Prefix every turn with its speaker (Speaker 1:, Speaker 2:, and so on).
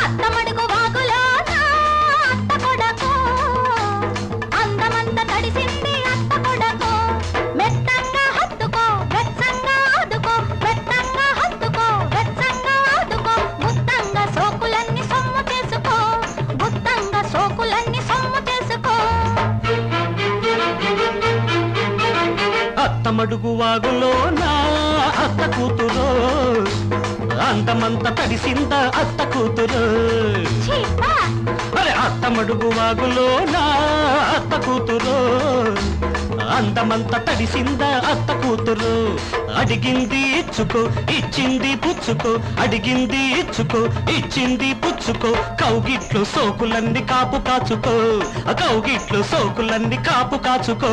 Speaker 1: అత్తమడుగు వాగులో అత్త కొడకు అందమంత తడిసింది అత్త కొడకు మెత్తంగా హత్తుకో వెచ్చంగా ఆదుకో మెత్తంగా హత్తుకో వెచ్చంగా ఆదుకో గుత్తంగా సోకులన్నీ సొమ్ము చేసుకో గుత్తంగా సోకులన్నీ సొమ్ము చేసుకో
Speaker 2: అత్తమడుగు వాగులో నా అత్త కూతురు అందమంత తడిసింద అత్త కూతురు అరే అత్తమడుగు వాగులో నా అత్త కూతురు అందమంత తడిసింద అత్త కూతురు అడిగింది ఇచ్చుకో ఇచ్చింది పుచ్చుకో అడిగింది ఇచ్చుకో ఇచ్చింది పుచ్చుకో కౌగిట్లు సోకులన్నీ కాపు కాచుకో కౌగిట్లు సోకులన్నీ కాపు కాచుకో